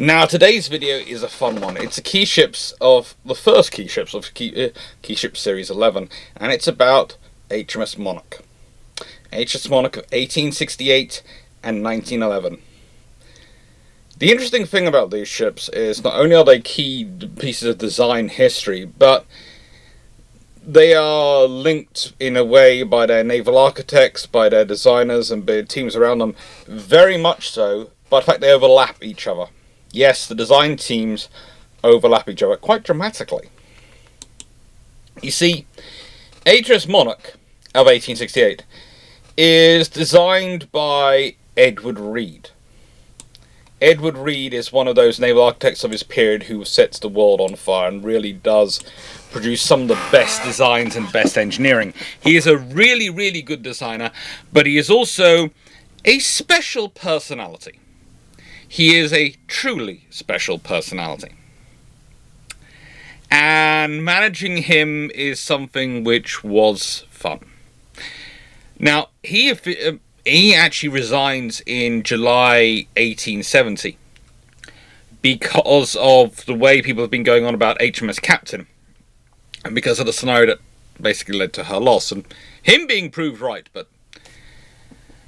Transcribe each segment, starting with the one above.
Now today's video is a fun one. It's the first key ships of key ship series 11, and it's about HMS Monarch. HMS Monarch of 1868 and 1911. The interesting thing about these ships is not only are they key pieces of design history, but they are linked in a way by their naval architects, by their designers and by teams around them, very much so by the fact they overlap each other. Yes, the design teams overlap each other quite dramatically. You see, HMS Monarch of 1868 is designed by Edward Reed. Edward Reed is one of those naval architects of his period who sets the world on fire and really does produce some of the best designs and best engineering. He is a really, really good designer, but he is also a special personality. He is a truly special personality. And managing him is something which was fun. Now, he actually resigns in July 1870 because of the way people have been going on about HMS Captain, and because of the scenario that basically led to her loss, and him being proved right, but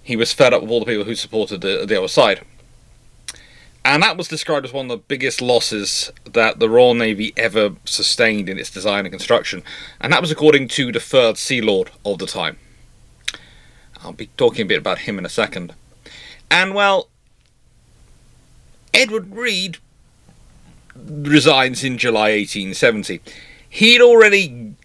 he was fed up with all the people who supported the other side. And that was described as one of the biggest losses that the Royal Navy ever sustained in its design and construction, and that was according to the 3rd Sea Lord of the time. I'll be talking a bit about him in a second. And, well, Edward Reed resigns in July 1870. He'd already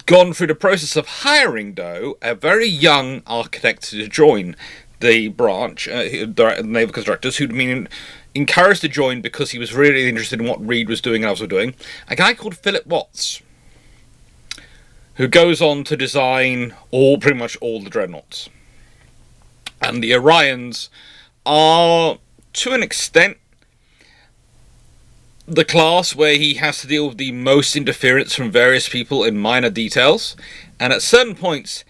gone through the process of hiring, though, a very young architect to join the branch, the naval constructors, who'd been encouraged to join because he was really interested in what Reed was doing and others were doing. A guy called Philip Watts, who goes on to design pretty much all the Dreadnoughts. And the Orions are, to an extent, the class where he has to deal with the most interference from various people in minor details. And at certain points,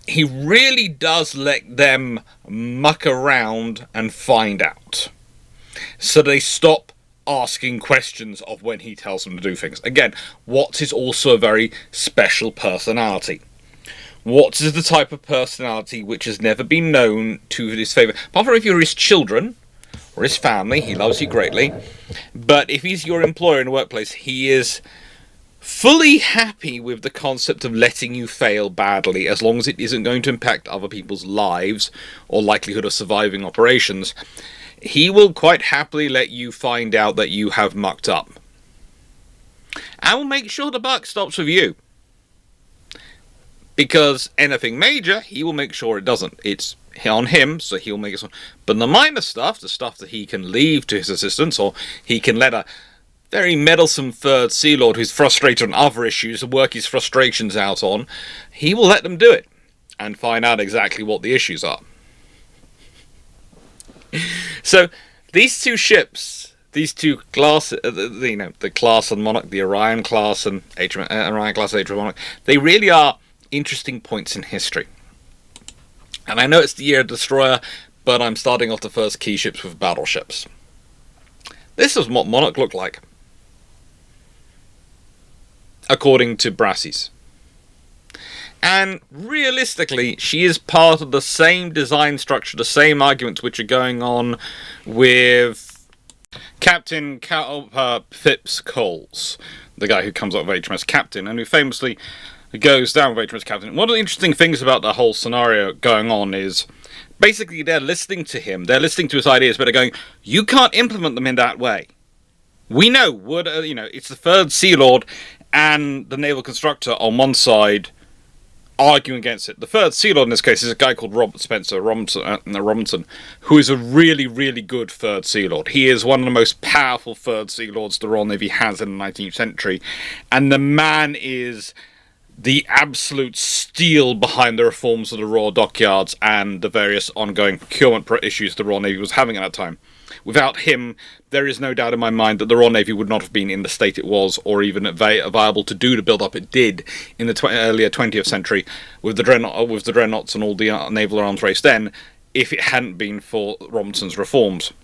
he really does let them muck around and find out. So they stop asking questions of when he tells them to do things. Again, Watts is also a very special personality. Watts is the type of personality which has never been known to his favour. Apart from if you're his children or his family, he loves you greatly. But if he's your employer in the workplace, he is fully happy with the concept of letting you fail badly, as long as it isn't going to impact other people's lives or likelihood of surviving operations. He will quite happily let you find out that you have mucked up. And will make sure the buck stops with you. Because anything major, he will make sure it doesn't. It's on him, so he'll make it so. But the minor stuff, the stuff that he can leave to his assistants, or he can let a very meddlesome 3rd Sea Lord who's frustrated on other issues to work his frustrations out on, he will let them do it and find out exactly what the issues are. So these two ships, these two classes, the class and Monarch, the Orion class and Orion class and HMS Monarch, they really are interesting points in history. And I know it's the year of Destroyer, but I'm starting off the first key ships with battleships. This is what Monarch looked like, according to Brassey's. And realistically, she is part of the same design structure, the same arguments which are going on with Captain Phipps Coles, the guy who comes up with HMS Captain, and who famously goes down with HMS Captain. One of the interesting things about the whole scenario going on is, basically they're listening to him, they're listening to his ideas, but they're going, you can't implement them in that way. We know, it's the 3rd Sea Lord and the naval constructor on one side arguing against it. The 3rd Sea Lord in this case is a guy called Robert Spencer Robinson, who is a really, really good 3rd Sea Lord. He is one of the most powerful 3rd Sea Lords the Royal Navy has in the 19th century, and the man is the absolute steel behind the reforms of the Royal Dockyards and the various ongoing procurement issues the Royal Navy was having at that time. Without him, there is no doubt in my mind that the Royal Navy would not have been in the state it was, or even viable to do the build-up it did in the earlier 20th century with the Dreadnoughts and all the naval arms race then, if it hadn't been for Robinson's reforms.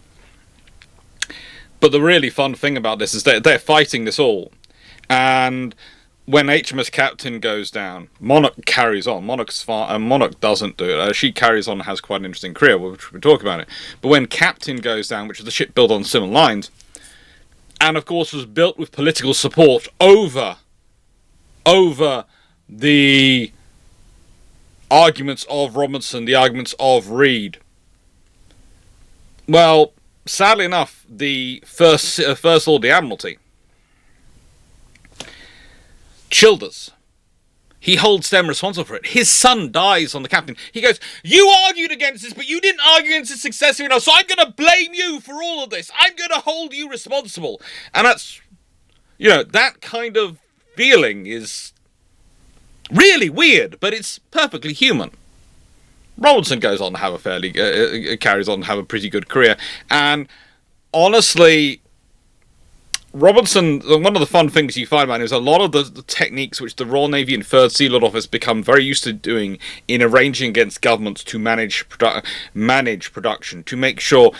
But the really fun thing about this is that they're fighting this all. And when HMS Captain goes down, Monarch carries on. Monarch doesn't do it. She carries on and has quite an interesting career, which we'll talk about it. But when Captain goes down, which is the ship built on similar lines, and of course was built with political support over the arguments of Robinson, the arguments of Reed. Well, sadly enough, the First Lord of the Admiralty, Childers, he holds them responsible for it. His son dies on the captain. He goes, "You argued against this, but you didn't argue against it successfully enough, so I'm going to blame you for all of this. I'm going to hold you responsible." And that's, that kind of feeling is really weird, but it's perfectly human. Robinson goes on to have carries on to have a pretty good career. And honestly, Robinson, one of the fun things you find about him is a lot of the techniques which the Royal Navy and 3rd Sea Lord Office become very used to doing in arranging against governments to manage production, to make sure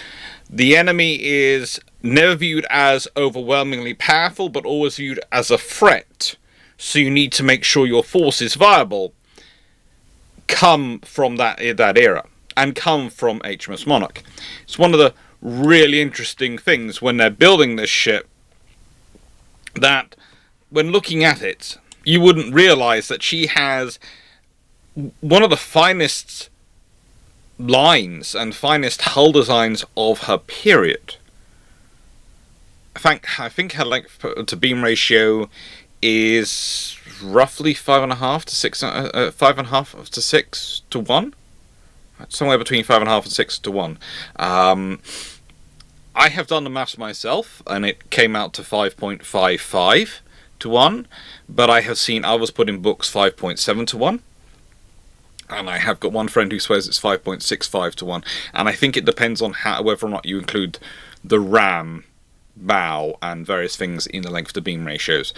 the enemy is never viewed as overwhelmingly powerful, but always viewed as a threat. So you need to make sure your force is viable, come from that era, and come from HMS Monarch. It's one of the really interesting things when they're building this ship, that when looking at it, you wouldn't realise that she has one of the finest lines and finest hull designs of her period. I think her length to beam ratio is roughly 5.5 to 6, 5.5 to 6 to 1, somewhere between 5.5 and 6 to 1. I have done the maths myself, and it came out to 5.55 to 1, but I have seen others put in books 5.7 to 1, and I have got one friend who swears it's 5.65 to 1, and I think it depends on whether or not you include the ram, bow, and various things in the length to beam ratios.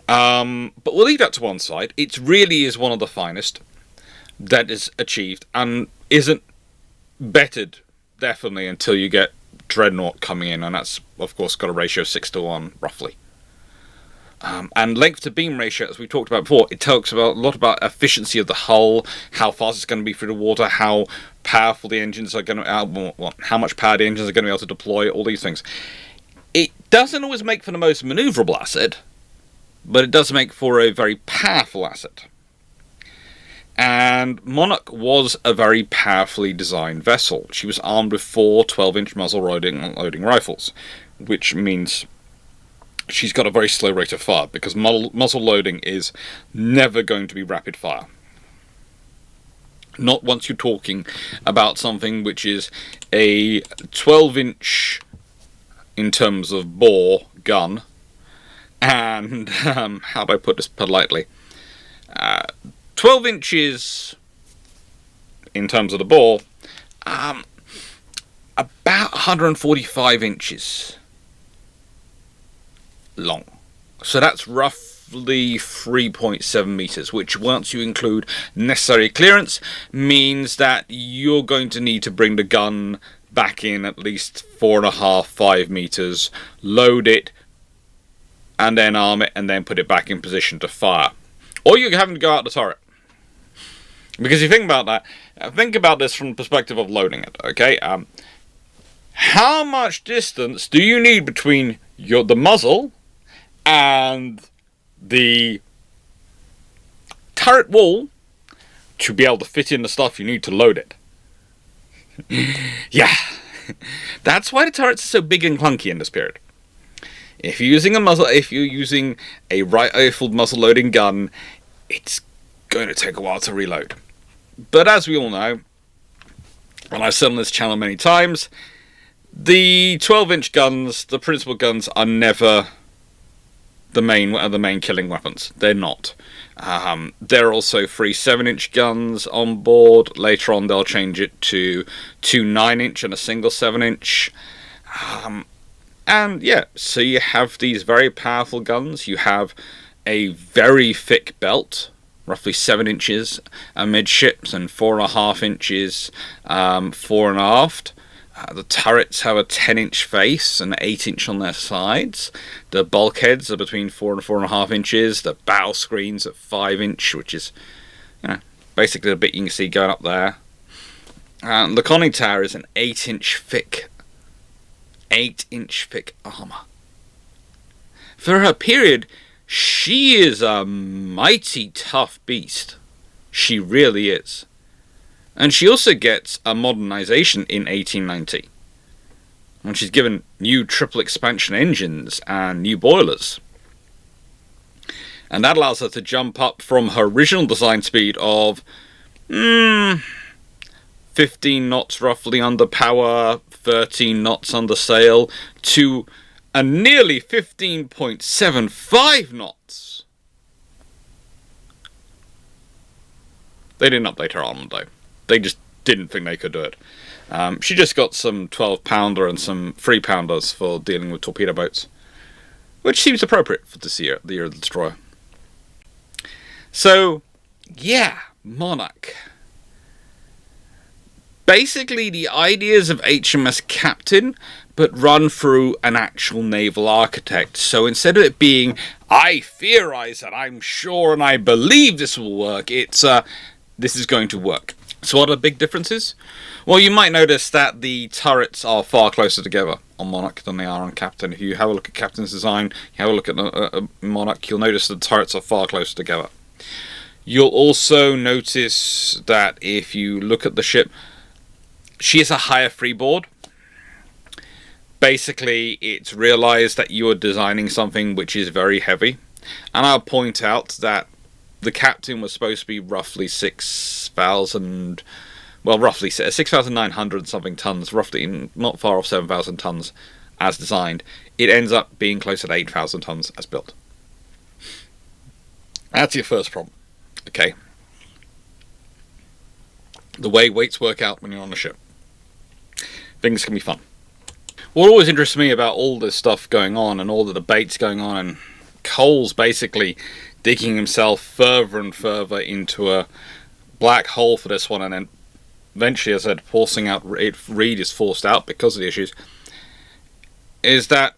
But we'll leave that to one side. It really is one of the finest that is achieved, and isn't bettered, definitely, until you get Dreadnought coming in, and that's of course got a ratio of 6 to 1 roughly. And length to beam ratio, as we talked about before, it talks about a lot about efficiency of the hull, how fast it's going to be through the water, how powerful the engines are going to, how much power the engines are going to be able to deploy, all these things. It doesn't always make for the most manoeuvrable asset, but it does make for a very powerful asset. And Monarch was a very powerfully designed vessel. She was armed with 4 12-inch muzzle loading rifles, which means she's got a very slow rate of fire, because muzzle loading is never going to be rapid fire. Not once you're talking about something which is a 12-inch in terms of bore gun, and how do I put this politely? 12 inches in terms of the bore, about 145 inches long. So that's roughly 3.7 meters, which, once you include necessary clearance, means that you're going to need to bring the gun back in at least 4.5-5 meters, load it, and then arm it, and then put it back in position to fire. Or you're having to go out the turret. Because you think about that, think about this from the perspective of loading it, okay? How much distance do you need between the muzzle and the turret wall to be able to fit in the stuff you need to load it? Yeah, that's why the turrets are so big and clunky in this period. If you're using a rifled muzzle loading gun, it's going to take a while to reload. But as we all know, and I've said on this channel many times, the 12-inch guns, the principal guns, are never the main killing weapons. They're not. There are also 3 7-inch guns on board. Later on, they'll change it to 2 9-inch and a single 7-inch. And yeah, so you have these very powerful guns. You have a very thick belt, roughly 7 inches amidships and 4.5 inches fore and aft. The turrets have a 10-inch face and 8-inch on their sides. The bulkheads are between 4 and 4.5 inches. The bow screens at 5-inch, which is, basically the bit you can see going up there. The conning tower is an 8-inch thick armour. For her period, she is a mighty tough beast. She really is. And she also gets a modernisation in 1890, when she's given new triple expansion engines and new boilers. And that allows her to jump up from her original design speed of 15 knots roughly under power, 13 knots under sail, to a nearly 15.75 knots. They didn't update her armament though. They just didn't think they could do it. She just got some 12-pounder and some 3-pounders for dealing with torpedo boats, which seems appropriate for this year, the year of the destroyer. So, yeah, Monarch. Basically the ideas of HMS Captain, but run through an actual naval architect. So instead of it being, I theorize and I'm sure and I believe this will work, it's, this is going to work. So what are the big differences? Well, you might notice that the turrets are far closer together on Monarch than they are on Captain. If you have a look at Captain's design, you have a look at Monarch, you'll notice the turrets are far closer together. You'll also notice that if you look at the ship, she has a higher freeboard. Basically, it's realized that you are designing something which is very heavy. And I'll point out that the Captain was supposed to be roughly 6,900 something tons, roughly not far off 7,000 tons as designed. It ends up being closer to 8,000 tons as built. That's your first problem. Okay. The way weights work out when you're on a ship. Things can be fun. What always interests me about all this stuff going on and all the debates going on, and Cole's basically digging himself further and further into a black hole for this one, and then eventually, as I said, forcing out Reed is forced out because of the issues, is that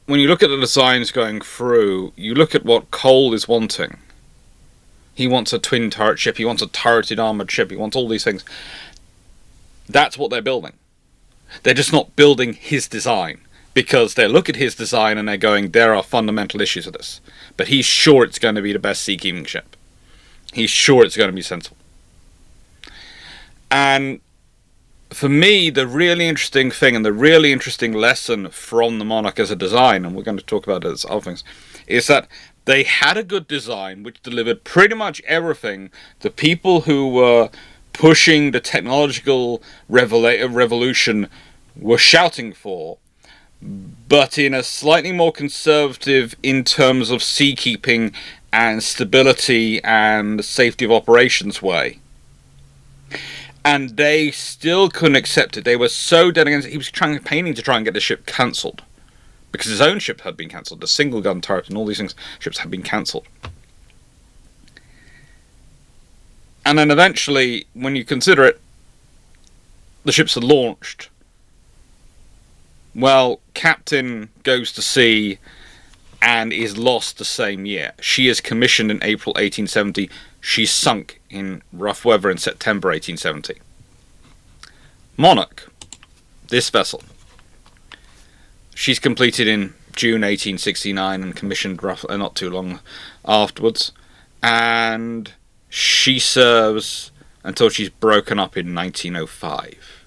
when you look at the designs going through, you look at what Cole is wanting. He wants a twin turret ship, he wants a turreted armoured ship, he wants all these things. That's what they're building. They're just not building his design, because they look at his design and they're going, there are fundamental issues with this. But he's sure it's going to be the best seakeeping ship. He's sure it's going to be sensible. And for me, the really interesting thing and the really interesting lesson from the Monarch as a design, and we're going to talk about it as other things, is that they had a good design which delivered pretty much everything the people who were pushing the technological revolution were shouting for, but in a slightly more conservative in terms of seakeeping and stability and safety of operations way. And they still couldn't accept it. They were so dead against it. He was campaigning to try and get the ship cancelled, because his own ship had been cancelled. The single gun turret and all these things, ships had been cancelled. And then eventually, when you consider it, the ships are launched. Well, Captain goes to sea and is lost the same year. She is commissioned in April 1870. She's sunk in rough weather in September 1870. Monarch, this vessel, she's completed in June 1869 and commissioned roughly not too long afterwards. And she serves until she's broken up in 1905.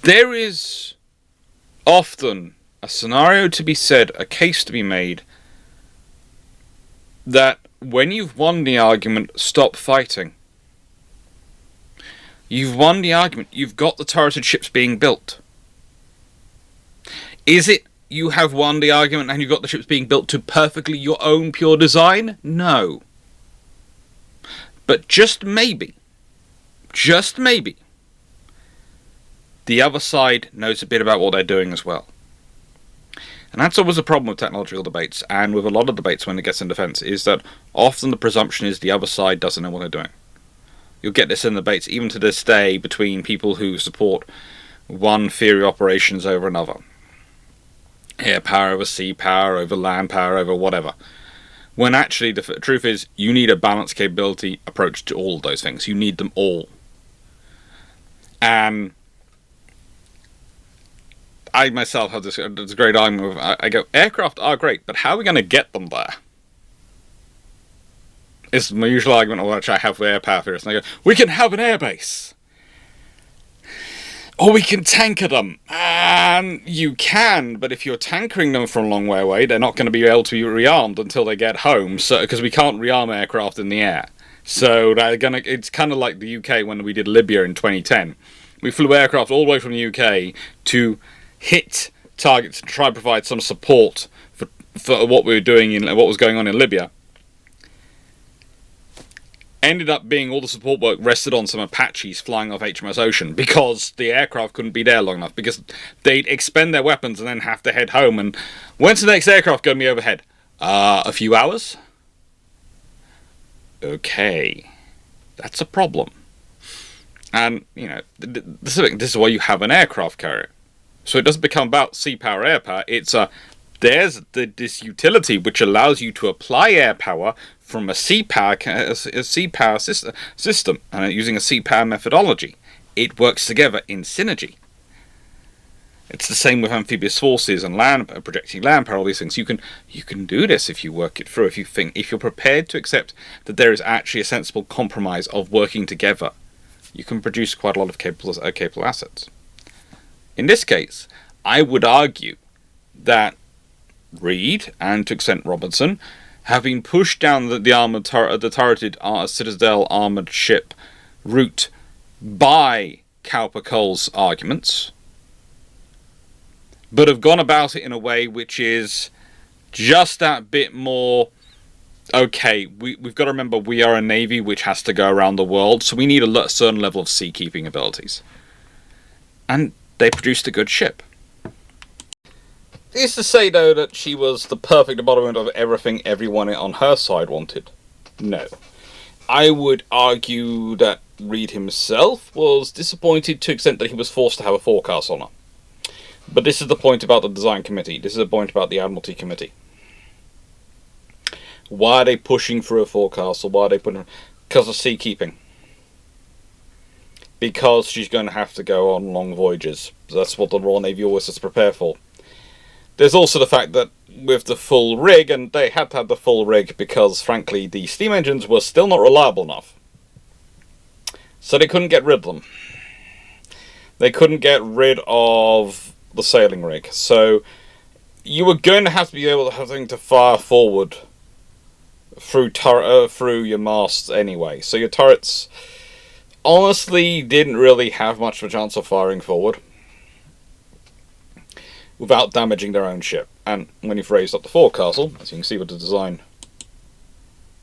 There is often a scenario to be said, a case to be made, that when you've won the argument, stop fighting. You've won the argument. You've got the turreted ships being built. Is it you have won the argument and you've got the ships being built to perfectly your own pure design? No. But just maybe, the other side knows a bit about what they're doing as well. And that's always a problem with technological debates, and with a lot of debates when it gets in defence, is that often the presumption is the other side doesn't know what they're doing. You'll get this in debates, even to this day, between people who support one theory of operations over another. Air power over sea power, over land power, over whatever. When actually the truth is, you need a balanced capability approach to all of those things. You need them all. And I myself have this great argument with, I go, aircraft are great, but how are we going to get them there? It's my usual argument which I have with air power theorists. And I go, we can have an airbase. Or we can tanker them. And you can, but if you're tankering them from a long way away, they're not going to be able to be rearmed until they get home, because we can't rearm aircraft in the air. So it's kind of like the UK when we did Libya in 2010. We flew aircraft all the way from the UK to hit targets and try to provide some support for what we were doing in what was going on in Libya. Ended up being all the support work rested on some Apaches flying off HMS Ocean because the aircraft couldn't be there long enough, because they'd expend their weapons and then have to head home. And when's the next aircraft going to be overhead? A few hours? Okay. That's a problem. And, this is why you have an aircraft carrier. So it doesn't become about sea power, air power. It's there's this utility which allows you to apply air power from a sea power system, using a sea power methodology. It works together in synergy. It's the same with amphibious forces and land projecting land power. All these things you can do this if you work it through. If you're prepared to accept that there is actually a sensible compromise of working together, you can produce quite a lot of capable assets. In this case, I would argue that Reed, and to extent Robinson, have been pushed down the turreted Citadel armoured ship route by Cowper Cole's arguments, but have gone about it in a way which is just that bit more, okay, we've got to remember we are a navy which has to go around the world, so we need a certain level of seakeeping abilities. And they produced a good ship. Is to say, though, that she was the perfect embodiment of everything everyone on her side wanted? No. I would argue that Reed himself was disappointed to the extent that he was forced to have a forecast on her. But this is the point about the design committee. This is the point about the Admiralty committee. Why are they pushing through a forecast, or why are they putting... Because of seakeeping. Because she's going to have to go on long voyages. That's what the Royal Navy always has to prepare for. There's also the fact that with the full rig, and they had to have the full rig because, frankly, the steam engines were still not reliable enough. So they couldn't get rid of them. They couldn't get rid of the sailing rig. So you were going to have to be able to fire forward through your masts anyway. So your turrets honestly didn't really have much of a chance of firing forward without damaging their own ship. And when you've raised up the forecastle, as you can see with the design,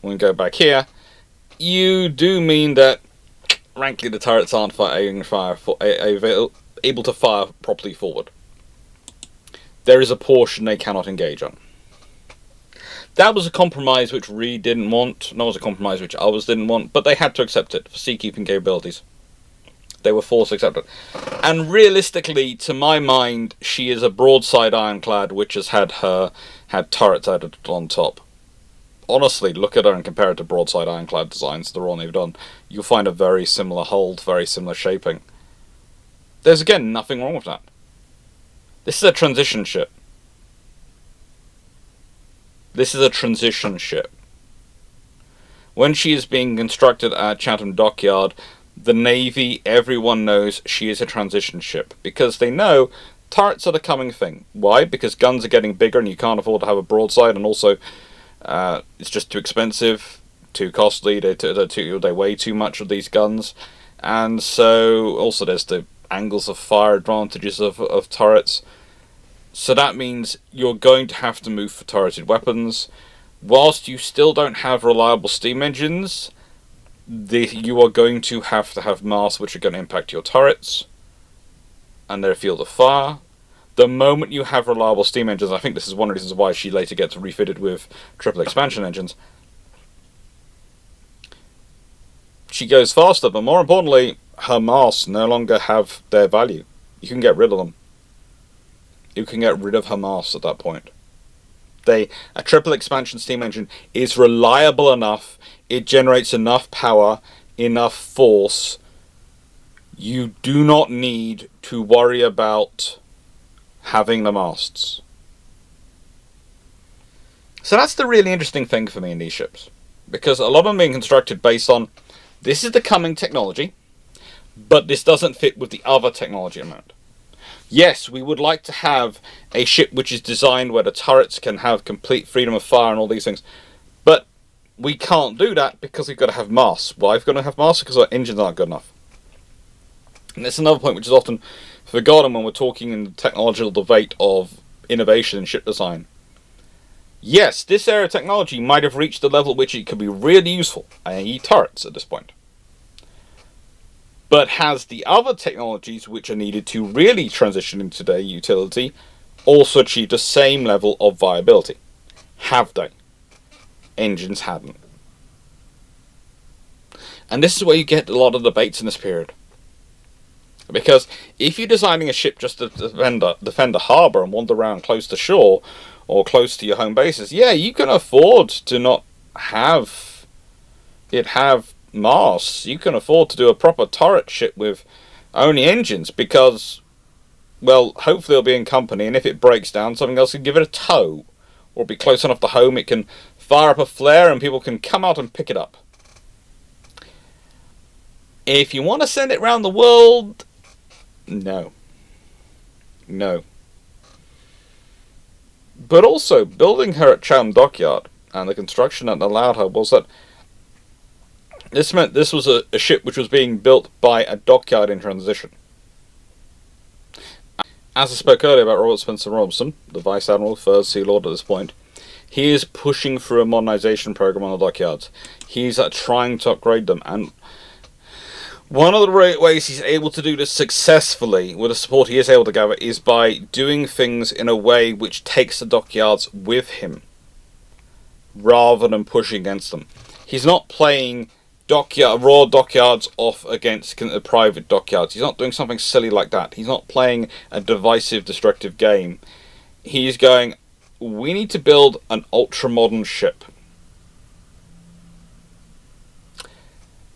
when we go back here, you do mean that, frankly, the turrets aren't able to fire properly forward. There is a portion they cannot engage on. That was a compromise which Reed didn't want, and that was a compromise which others didn't want, but they had to accept it for seakeeping capabilities. They were forced to accept it. And realistically, to my mind, she is a broadside ironclad which has had turrets added on top. Honestly, look at her and compare it to broadside ironclad designs the Royal Navy done. You'll find a very similar hold, very similar shaping. There's, again, nothing wrong with that. This is a transition ship. This is a transition ship. When she is being constructed at Chatham Dockyard, the Navy, everyone knows she is a transition ship, because they know turrets are the coming thing. Why? Because guns are getting bigger and you can't afford to have a broadside, and also it's just too expensive, too costly, they weigh too much of these guns, and so also there's the angles of fire advantages of turrets. So that means you're going to have to move for turreted weapons. Whilst you still don't have reliable steam engines, you are going to have masts which are going to impact your turrets and their field of fire. The moment you have reliable steam engines, I think this is one of the reasons why she later gets refitted with triple expansion engines, she goes faster, but more importantly, her masts no longer have their value. You can get rid of them. You can get rid of her masts at that point. A triple expansion steam engine is reliable enough, it generates enough power, enough force. You do not need to worry about having the masts. So that's the really interesting thing for me in these ships. Because a lot of them are being constructed based on, this is the coming technology, but this doesn't fit with the other technology around. Yes, we would like to have a ship which is designed where the turrets can have complete freedom of fire and all these things, but we can't do that because we've got to have masts. Why we've got to have masts? Because our engines aren't good enough. And that's another point which is often forgotten when we're talking in the technological debate of innovation in ship design. Yes, this area of technology might have reached the level at which it could be really useful, i.e. turrets at this point. But has the other technologies which are needed to really transition into their utility also achieved the same level of viability? Have they? Engines hadn't. And this is where you get a lot of debates in this period. Because if you're designing a ship just to defend a harbour and wander around close to shore or close to your home bases, yeah, you can afford to not have it have masts. You can afford to do a proper turret ship with only engines because, well, hopefully it'll be in company, and if it breaks down, something else can give it a tow, or be close enough to home it can fire up a flare and people can come out and pick it up. If you want to send it around the world, no. But also, building her at Chatham Dockyard and the construction that allowed her was that this meant this was a ship which was being built by a dockyard in transition. As I spoke earlier about Robert Spencer Robinson, the Vice Admiral, First Sea Lord at this point, he is pushing through a modernisation program on the dockyards. He's trying to upgrade them, and one of the ways he's able to do this successfully, with the support he is able to gather, is by doing things in a way which takes the dockyards with him, rather than pushing against them. He's not playing raw dockyards off against private dockyards. He's not doing something silly like that. He's not playing a divisive, destructive game. He's going, we need to build an ultra-modern ship.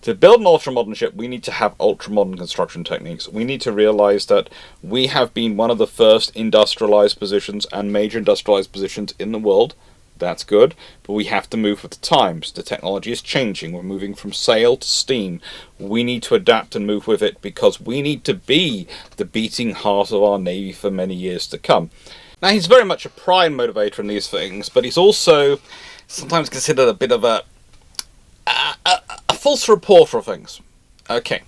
To build an ultra-modern ship, we need to have ultra-modern construction techniques. We need to realise that we have been one of the first industrialised positions and major industrialised positions in the world. That's good, but we have to move with the times. The technology is changing. We're moving from sail to steam. We need to adapt and move with it because we need to be the beating heart of our Navy for many years to come. Now, he's very much a prime motivator in these things, but he's also sometimes considered a bit of a false reporter of things. Okay.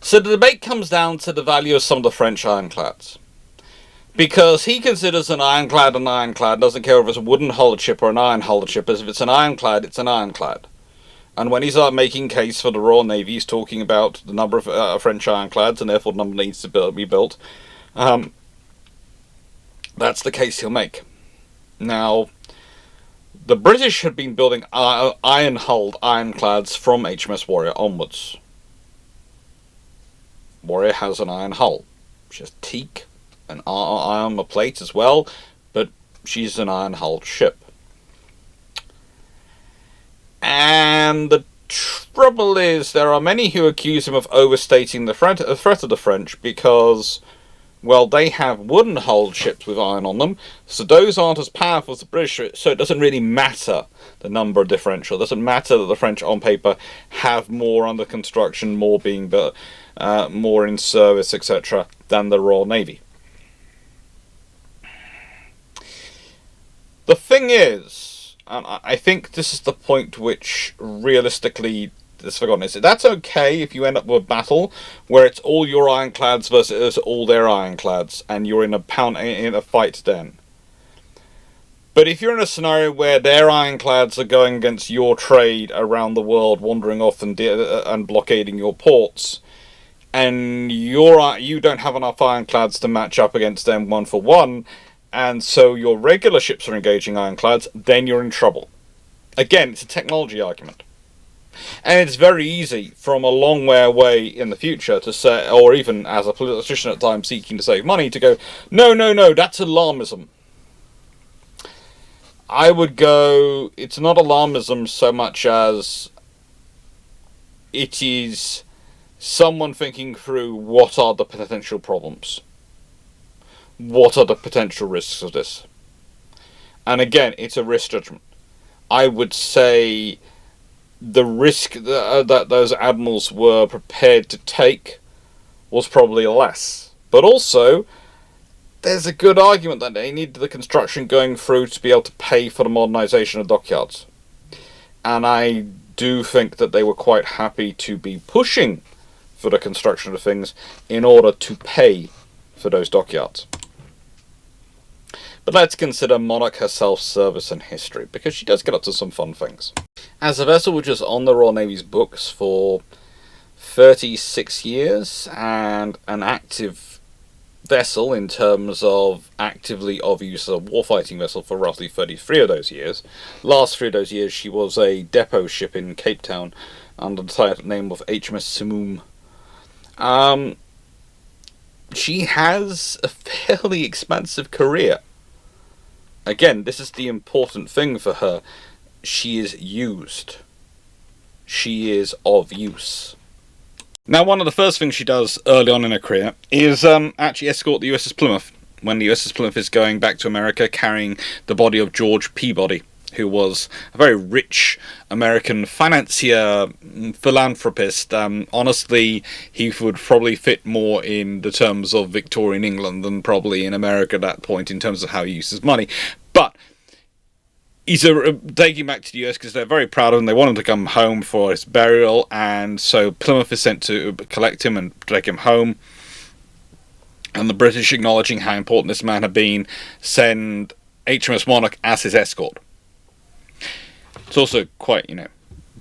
So the debate comes down to the value of some of the French ironclads. Because he considers an ironclad, doesn't care if it's a wooden-hulled ship or an iron-hulled ship, as if it's an ironclad, it's an ironclad. And when he's making case for the Royal Navy, he's talking about the number of French ironclads, and therefore the number needs to be built. That's the case he'll make. Now, the British had been building iron-hulled ironclads from HMS Warrior onwards. Warrior has an iron hull. She has teak, an armour plate as well, but she's an iron-hulled ship. And the trouble is, there are many who accuse him of overstating the threat of the French because, well, they have wooden-hulled ships with iron on them, so those aren't as powerful as the British, so it doesn't really matter the number differential. It doesn't matter that the French, on paper, have more under construction, more being built, more in service, etc., than the Royal Navy. The thing is, and I think this is the point which realistically is forgotten, is that's okay if you end up with a battle where it's all your ironclads versus all their ironclads, and you're in a fight then. But if you're in a scenario where their ironclads are going against your trade around the world, wandering off and blockading your ports, and you don't have enough ironclads to match up against them 1-for-1, and so your regular ships are engaging ironclads, then you're in trouble. Again, it's a technology argument. And it's very easy from a long way away in the future to say, or even as a politician at times seeking to save money, to go, no, that's alarmism. I would go, it's not alarmism so much as it is someone thinking through what are the potential problems. What are the potential risks of this? And again, it's a risk judgment. I would say the risk that those admirals were prepared to take was probably less. But also, there's a good argument that they needed the construction going through to be able to pay for the modernisation of dockyards. And I do think that they were quite happy to be pushing for the construction of things in order to pay for those dockyards. But let's consider Monarch herself's service and history, because she does get up to some fun things. As a vessel which was on the Royal Navy's books for 36 years, and an active vessel in terms of actively of use as a warfighting vessel for roughly 33 of those years. Last 3 of those years she was a depot ship in Cape Town under the title name of HMS Simoom. She has a fairly expansive career. Again, this is the important thing for her. She is used. She is of use. Now, one of the first things she does early on in her career is actually escort the USS Plymouth when the USS Plymouth is going back to America, carrying the body of George Peabody, who was a very rich American financier, philanthropist. Honestly, he would probably fit more in the terms of Victorian England than probably in America at that point in terms of how he uses money. But he's taking back to the US because they're very proud of him. They want him to come home for his burial, and so Plymouth is sent to collect him and take him home. And the British, acknowledging how important this man had been, send HMS Monarch as his escort. It's also quite,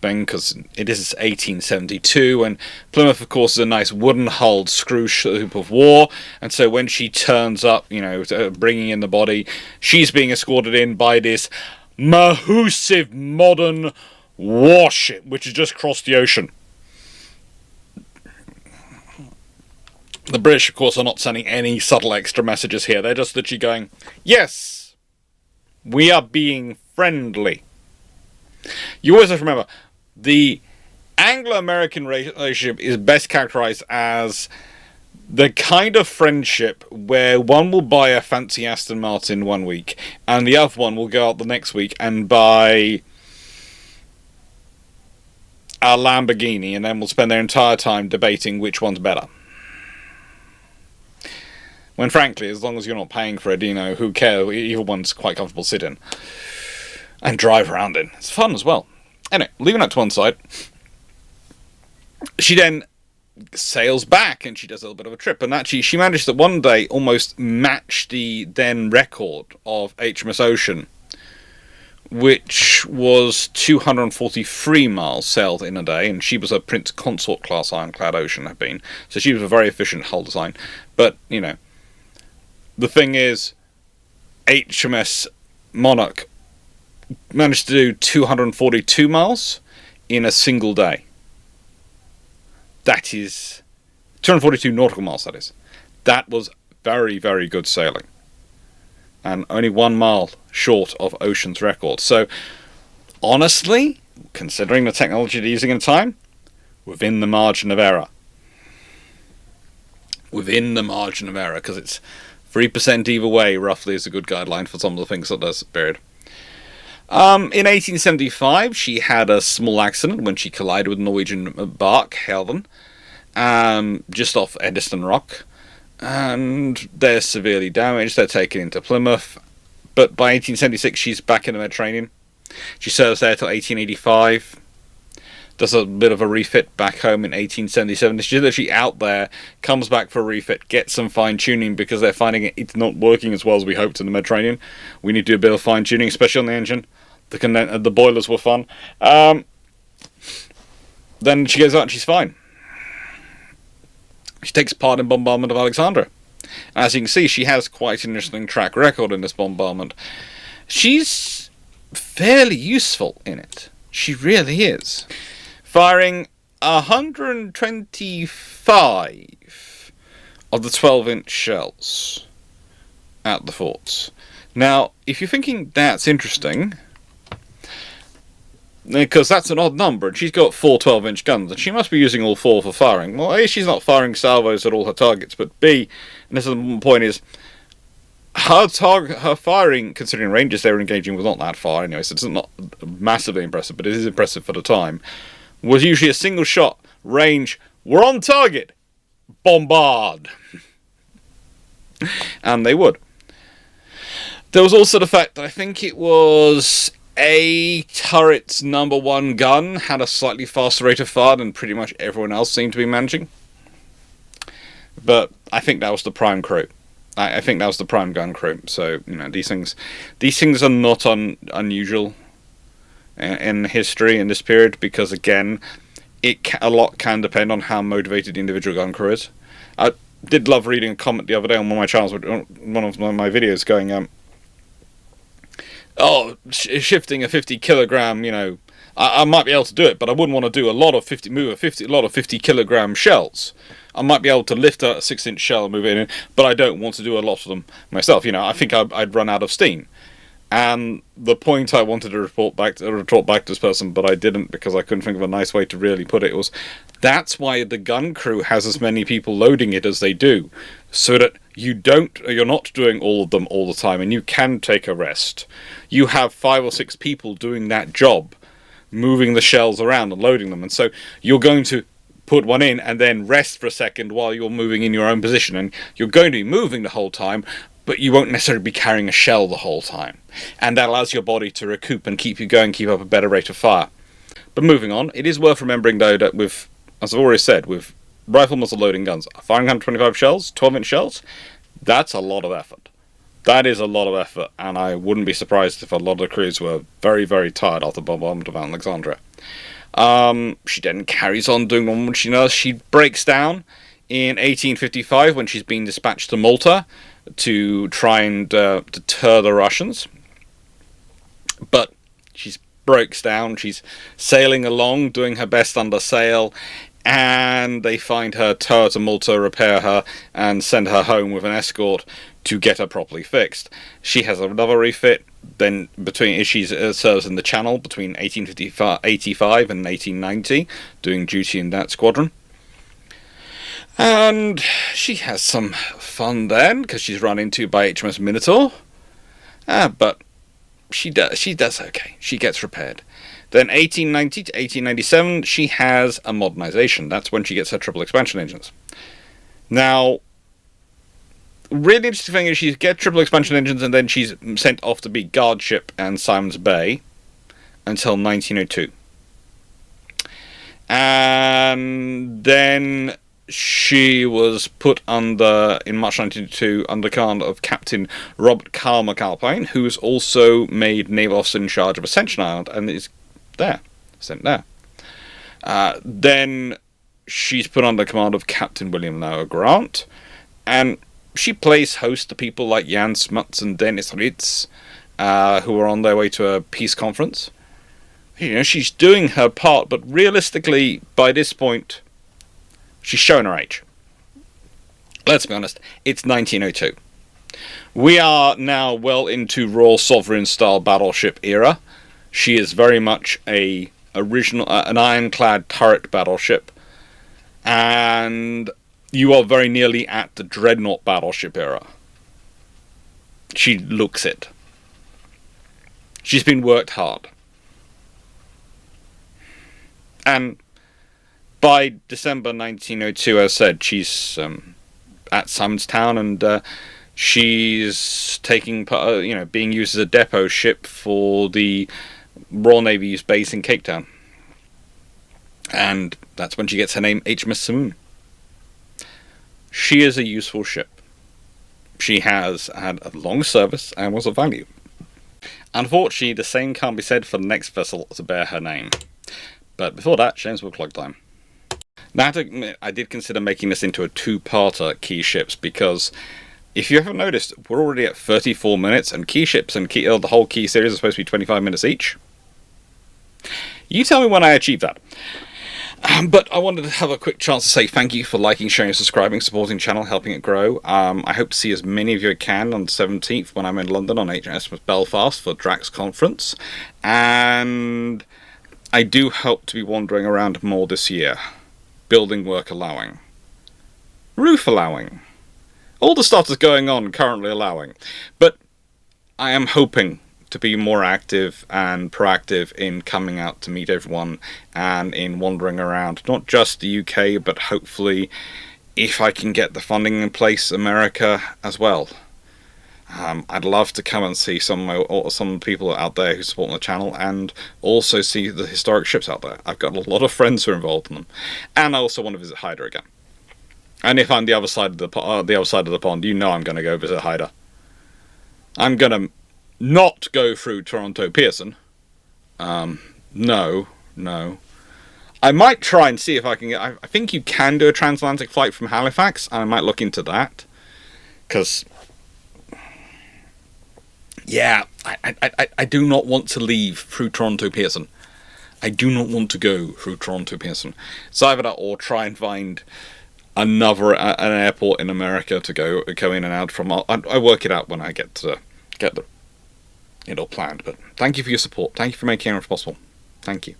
bang, because it is 1872, and Plymouth, of course, is a nice wooden-hulled screw ship of war, and so when she turns up, bringing in the body, she's being escorted in by this massive modern warship, which has just crossed the ocean. The British, of course, are not sending any subtle extra messages here. They're just literally going, yes, we are being friendly. You always have to remember, the Anglo-American relationship is best characterized as the kind of friendship where one will buy a fancy Aston Martin one week, and the other one will go out the next week and buy a Lamborghini, and then will spend their entire time debating which one's better. When frankly, as long as you're not paying for it, who cares? Either one's quite comfortable to sit in and drive around in. It's fun as well. Anyway, leaving that to one side, she then sails back and she does a little bit of a trip, and actually she managed to one day almost match the then record of HMS Ocean, which was 243 miles sailed in a day, and she was a Prince Consort class ironclad Ocean had been, so she was a very efficient hull design. But the thing is, HMS Monarch managed to do 242 miles in a single day. That is 242 nautical miles, that is. That was very, very good sailing. And only 1 mile short of Ocean's record. So, honestly, considering the technology they're using in time, within the margin of error. Within the margin of error, because it's 3% either way, roughly, is a good guideline for some of the things that there's period. In 1875, she had a small accident when she collided with a Norwegian bark, Helven, just off Eddiston Rock, and they're severely damaged. They're taken into Plymouth, but by 1876, she's back in the Mediterranean. She serves there till 1885, does a bit of a refit back home in 1877. She's literally out there, comes back for a refit, gets some fine-tuning because they're finding it's not working as well as we hoped in the Mediterranean. We need to do a bit of fine-tuning, especially on the engine. The boilers were fun. Then she goes out and she's fine. She takes part in bombardment of Alexandria. As you can see, she has quite an interesting track record in this bombardment. She's fairly useful in it. She really is. Firing 125 of the 12-inch shells at the forts. Now, if you're thinking that's interesting, because that's an odd number, and she's got 4 12-inch guns, and she must be using all 4 for firing. Well, A, she's not firing salvos at all her targets, but B, and this is the point, is her firing, considering ranges they were engaging, was not that far anyway, so it's not massively impressive, but it is impressive for the time, was usually a single shot, range, we're on target, bombard. And they would. There was also the fact that I think it was A turret's number 1 gun had a slightly faster rate of fire than pretty much everyone else seemed to be managing. But I think that was the prime crew. I think that was the prime gun crew. So, you know, these things are not unusual in history in this period, because again, a lot can depend on how motivated the individual gun crew is. I did love reading a comment the other day on one of my channels, one of my videos, going, shifting a 50 kilogram, you know, I might be able to do it, but I wouldn't want to do a lot of 50 kilogram shells. I might be able to lift a 6-inch shell and move it in, but I don't want to do a lot of them myself. You know, I think I'd run out of steam. And the point I wanted to retort back to this person, but I didn't because I couldn't think of a nice way to really put it, was that's why the gun crew has as many people loading it as they do, so that you're not doing all of them all the time, and you can take a rest. You have 5 or 6 people doing that job, moving the shells around and loading them, and so you're going to put one in and then rest for a second while you're moving in your own position, and you're going to be moving the whole time, but you won't necessarily be carrying a shell the whole time. And that allows your body to recoup and keep you going, keep up a better rate of fire. But moving on, it is worth remembering though that with, as I've already said, with rifle muzzle loading guns, firing 125 shells, 12-inch shells, that's a lot of effort. That is a lot of effort, and I wouldn't be surprised if a lot of the crews were very, very tired after the bombardment of Alexandria. She then carries on doing what she knows. She breaks down in 1855 when she's been dispatched to Malta to try and deter the Russians. But she breaks down, she's sailing along, doing her best under sail, and they find her, tow her to Malta, repair her, and send her home with an escort to get her properly fixed. She has another refit, then she serves in the Channel between 1885 and 1890, doing duty in that squadron. And she has some fun then, because she's run into by HMS Minotaur. But she does okay. She gets repaired. Then 1890 to 1897, she has a modernization. That's when she gets her triple expansion engines. Now, really interesting thing is she gets triple expansion engines, and then she's sent off to be guard ship and Simon's Bay until 1902. And then she was put under, in March 1902, under command of Captain Robert Carl McAlpine, who was also made naval officer in charge of Ascension Island, and is sent there. Then she's put under command of Captain William Noah Grant, and she plays host to people like Jan Smuts and Dennis Ritz, who are on their way to a peace conference. You know, she's doing her part, but realistically, by this point, she's showing her age. Let's be honest, it's 1902. We are now well into Royal Sovereign style battleship era. She is very much an ironclad turret battleship, and you are very nearly at the Dreadnought battleship era. She looks it. She's been worked hard. And by December 1902, as I said, she's at Simonstown, and she's taking part, being used as a depot ship for the Royal Navy's base in Cape Town. And that's when she gets her name, HMS Simoon. She is a useful ship. She has had a long service and was of value. Unfortunately, the same can't be said for the next vessel to bear her name. But before that, James Will Clog time. Now, I have to admit, I did consider making this into a two-parter, key ships, because if you haven't noticed, we're already at 34 minutes, and key ships and the whole key series are supposed to be 25 minutes each. You tell me when I achieve that. But I wanted to have a quick chance to say thank you for liking, sharing, subscribing, supporting the channel, helping it grow. I hope to see as many of you as can on the 17th when I'm in London on HMS Belfast for Drax Conference. And I do hope to be wandering around more this year. Building work allowing. Roof allowing. All the stuff that's going on currently allowing. But I am hoping to be more active and proactive in coming out to meet everyone and in wandering around, not just the UK, but hopefully, if I can get the funding in place, America as well. I'd love to come and see some people out there who support the channel, and also see the historic ships out there. I've got a lot of friends who are involved in them, and I also want to visit Hyder again. And if I'm the other side of the pond, you know I'm going to go visit Hyder. I'm going to not go through Toronto Pearson. No. I might try and see if I can get... I think you can do a transatlantic flight from Halifax, and I might look into that. Because... yeah, I do not want to leave through Toronto Pearson. I do not want to go through Toronto Pearson. So either that or try and find an airport in America to go in and out from. I work it out when I get it all planned. But thank you for your support. Thank you for making it possible. Thank you.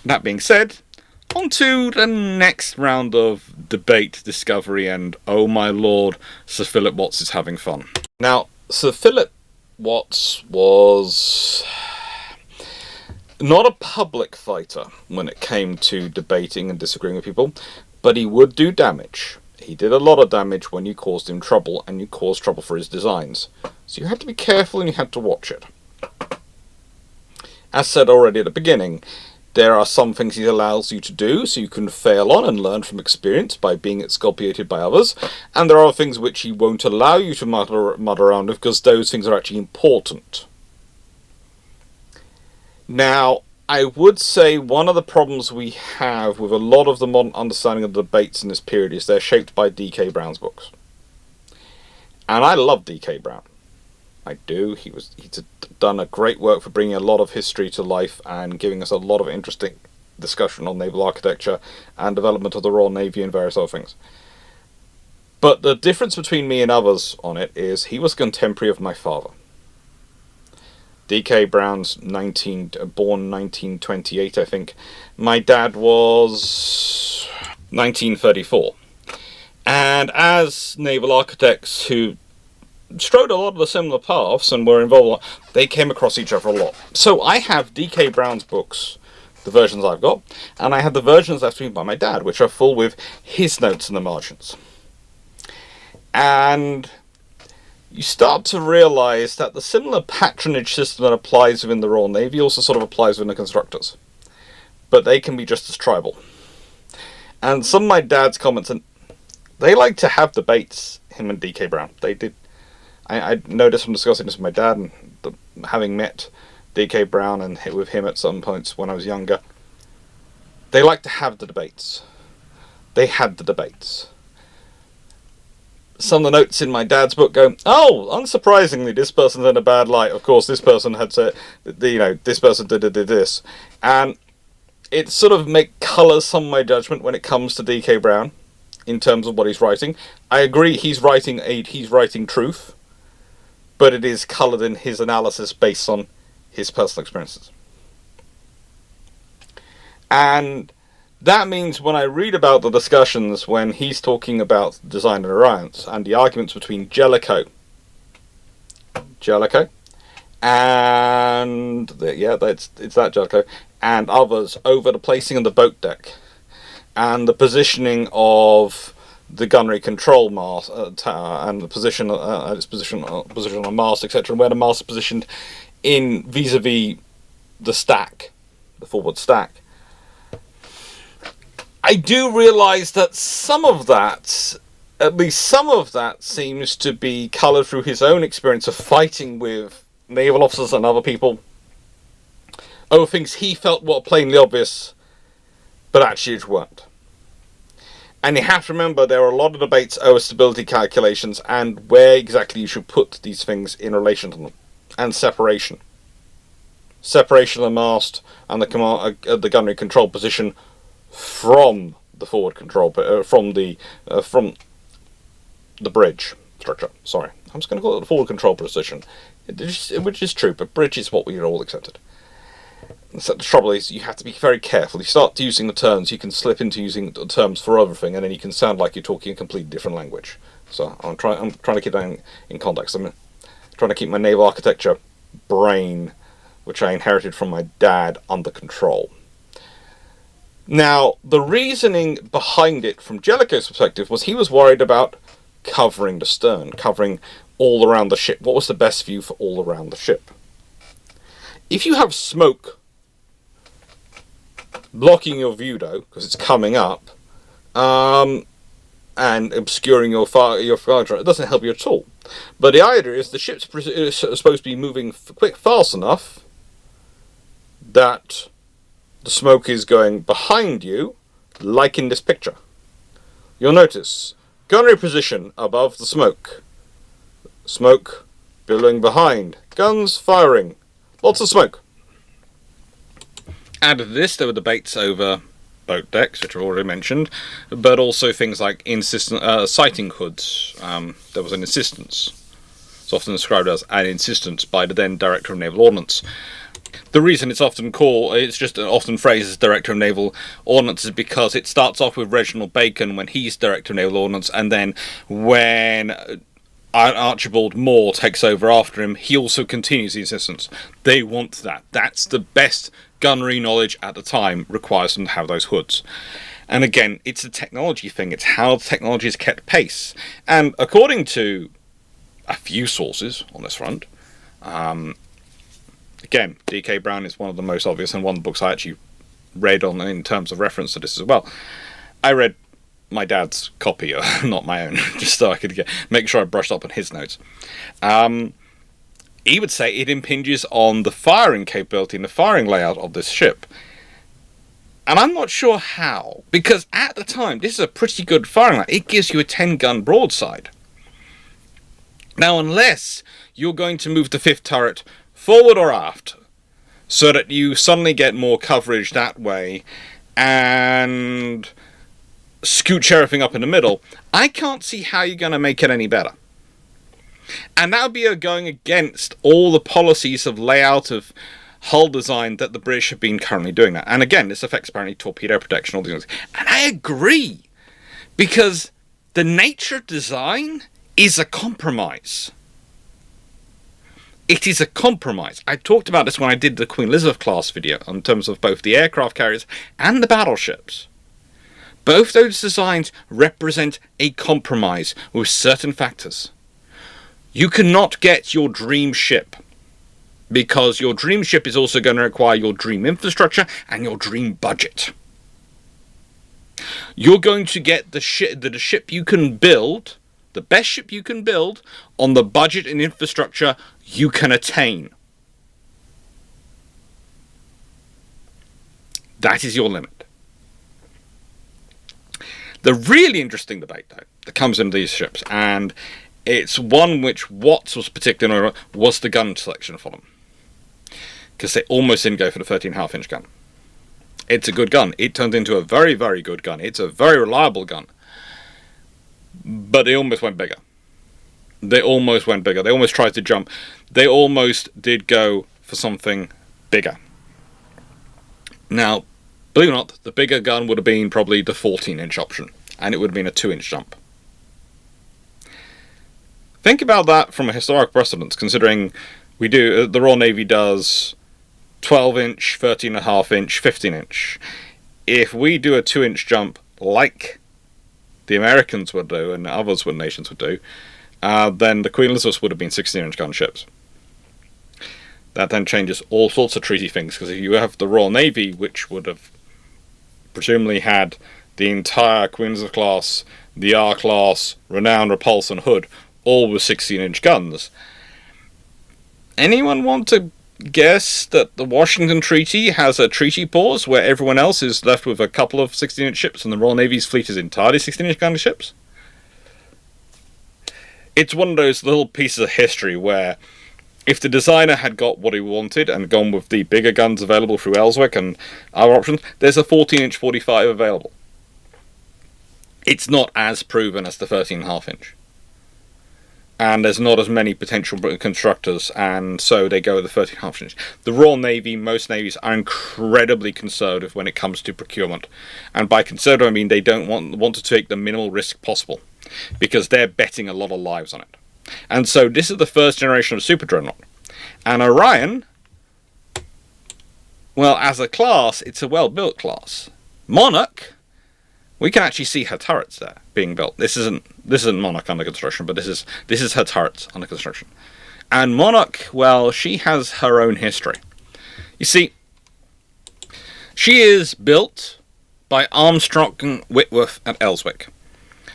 That being said, on to the next round of debate, discovery, and oh my lord, Sir Philip Watts is having fun. Now, Sir Philip Watts was not a public fighter when it came to debating and disagreeing with people, but he would do damage. He did a lot of damage when you caused him trouble, and you caused trouble for his designs. So you had to be careful and you had to watch it. As said already at the beginning, there are some things he allows you to do, so you can fail on and learn from experience by being exculpated by others, and there are things which he won't allow you to muddle around with, because those things are actually important. Now, I would say one of the problems we have with a lot of the modern understanding of the debates in this period is they're shaped by D.K. Brown's books. And I love D.K. Brown. I do. He's done a great work for bringing a lot of history to life and giving us a lot of interesting discussion on naval architecture and development of the Royal Navy and various other things. But the difference between me and others on it is he was contemporary of my father. D.K. Brown's born 1928, I think. My dad was 1934. And as naval architects who strode a lot of the similar paths and were involved, they came across each other a lot. So I have D.K. Brown's books, the versions I've got, and I have the versions left to me by my dad, which are full with his notes in the margins. And you start to realise that the similar patronage system that applies within the Royal Navy also sort of applies within the constructors. But they can be just as tribal. And some of my dad's comments, and they like to have debates, him and D.K. Brown. They did. I noticed from discussing this with my dad, and having met D.K. Brown and with him at some points when I was younger, they like to have the debates. They had the debates. Some of the notes in my dad's book go, oh, unsurprisingly, this person's in a bad light. Of course, this person had said, this person did this. And it sort of colours some of my judgment when it comes to D.K. Brown in terms of what he's writing. I agree, he's writing truth, but it is coloured in his analysis based on his personal experiences. And that means when I read about the discussions when he's talking about design and alliance and the arguments between Jellicoe, and it's that Jellicoe, and others over the placing of the boat deck and the positioning of the gunnery control mast tower and the position position on the mast, etc., and where the mast is positioned in vis-a-vis the stack, the forward stack. I do realise that at least some of that seems to be coloured through his own experience of fighting with naval officers and other people over things he felt were plainly obvious, but actually weren't. And you have to remember there are a lot of debates over stability calculations and where exactly you should put these things in relation to them. And separation. Separation of the mast and the gunnery control position from the forward control, from the bridge structure. Sorry, I'm just going to call it the forward control position, which is true, but bridge is what we all accepted. So the trouble is, you have to be very careful. You start using the terms, you can slip into using the terms for everything, and then you can sound like you're talking a completely different language. So I'm trying to keep that in context. I'm trying to keep my naval architecture brain, which I inherited from my dad, under control. Now, the reasoning behind it from Jellicoe's perspective was he was worried about covering the stern, covering all around the ship. What was the best view for all around the ship? If you have smoke blocking your view, though, because it's coming up, and obscuring your fire drive, it doesn't help you at all. But the idea is the ship's supposed to be moving fast enough that the smoke is going behind you, like in this picture. You'll notice gunnery position above the smoke. Smoke billowing behind. Guns firing. Lots of smoke. Added to this, there were debates over boat decks, which I've already mentioned, but also things like sighting hoods. There was an insistence. It's often described as an insistence by the then Director of Naval Ordnance. The reason it's often phrased as Director of Naval Ordnance is because it starts off with Reginald Bacon when he's Director of Naval Ordnance, and then when Archibald Moore takes over after him, he also continues the insistence. They want that. That's the best gunnery knowledge at the time, requires them to have those hoods. And again, it's a technology thing. It's how the technology is kept pace. And according to a few sources on this front, again, D.K. Brown is one of the most obvious, and one of the books I actually read on in terms of reference to this as well. I read my dad's copy, not my own, just so I could make sure I brushed up on his notes. He would say it impinges on the firing capability and the firing layout of this ship. And I'm not sure how, because at the time, this is a pretty good firing layout. It gives you a 10-gun broadside. Now, unless you're going to move the fifth turret forward or aft, so that you suddenly get more coverage that way, and scooch everything up in the middle, I can't see how you're going to make it any better. And that would be going against all the policies of layout of hull design that the British have been currently doing that. And again, this affects apparently torpedo protection, all these things. And I agree, because the nature of design is a compromise. It is a compromise. I talked about this when I did the Queen Elizabeth class video in terms of both the aircraft carriers and the battleships. Both those designs represent a compromise with certain factors. You cannot get your dream ship, because your dream ship is also going to require your dream infrastructure and your dream budget. You're going to get the ship you can build, the best ship you can build, on the budget and infrastructure you can attain. That is your limit. The really interesting debate, though, that comes into these ships, and it's one which Watts was particularly was the gun selection for them, because they almost didn't go for the 13.5-inch gun. It's a good gun. It turned into a very, very good gun. It's a very reliable gun. But they almost went bigger. They almost tried to jump. They almost did go for something bigger. Now, believe it or not, the bigger gun would have been probably the 14-inch option, and it would have been a 2-inch jump. Think about that from a historic precedence, considering the Royal Navy does 12-inch, 13.5-inch, 15-inch. If we do a 2-inch jump like the Americans would do and other nations would do, then the Queen Elizabeth would have been 16-inch gun ships. That then changes all sorts of treaty things, because if you have the Royal Navy, which would have presumably had the entire Queen Elizabeth class, the R class, Renown, Repulse, and Hood, all with 16-inch guns, anyone want to guess that the Washington Treaty has a treaty pause where everyone else is left with a couple of 16-inch ships and the Royal Navy's fleet is entirely 16-inch gunner ships? It's one of those little pieces of history where if the designer had got what he wanted and gone with the bigger guns available through Ellswick and other options, there's a 14-inch 45 available. It's not as proven as the 13.5-inch. And there's not as many potential constructors, and so they go with the 13.5-inch. The Royal Navy, most navies, are incredibly conservative when it comes to procurement. And by conservative, I mean they don't want to take the minimal risk possible, because they're betting a lot of lives on it. And so this is the first generation of Super Dreadnought. And Orion, well, as a class, it's a well-built class. Monarch, we can actually see her turrets there being built. This isn't Monarch under construction, but this is her turrets under construction. And Monarch, well, she has her own history. You see, she is built by Armstrong Whitworth at Ellswick.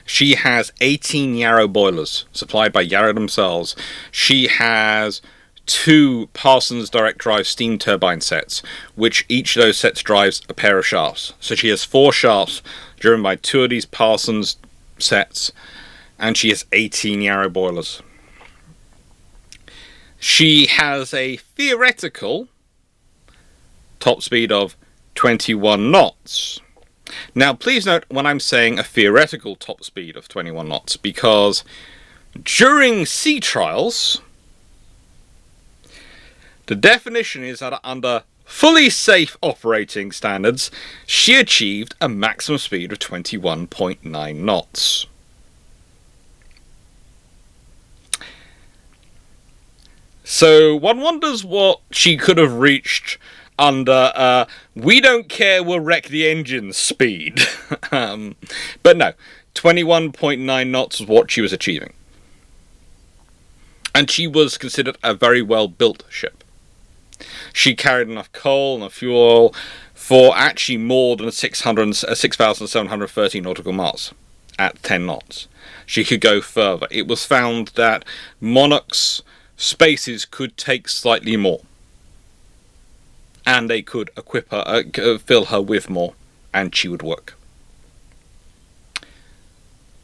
She has 18 Yarrow boilers supplied by Yarrow themselves. She has 2 Parsons direct drive steam turbine sets, which each of those sets drives a pair of shafts. So she has 4 shafts driven by 2 of these Parsons sets, and she has 18 Yarrow boilers. She has a theoretical top speed of 21 knots. Now, please note when I'm saying a theoretical top speed of 21 knots, because during sea trials, the definition is that under fully safe operating standards, she achieved a maximum speed of 21.9 knots. So one wonders what she could have reached under we don't care, we'll wreck the engine speed. But no, 21.9 knots was what she was achieving. And she was considered a very well built ship. She carried enough coal and fuel oil for actually more than 6,730 nautical miles at 10 knots. She could go further. It was found that Monarch's spaces could take slightly more, and they could equip her, fill her with more, and she would work.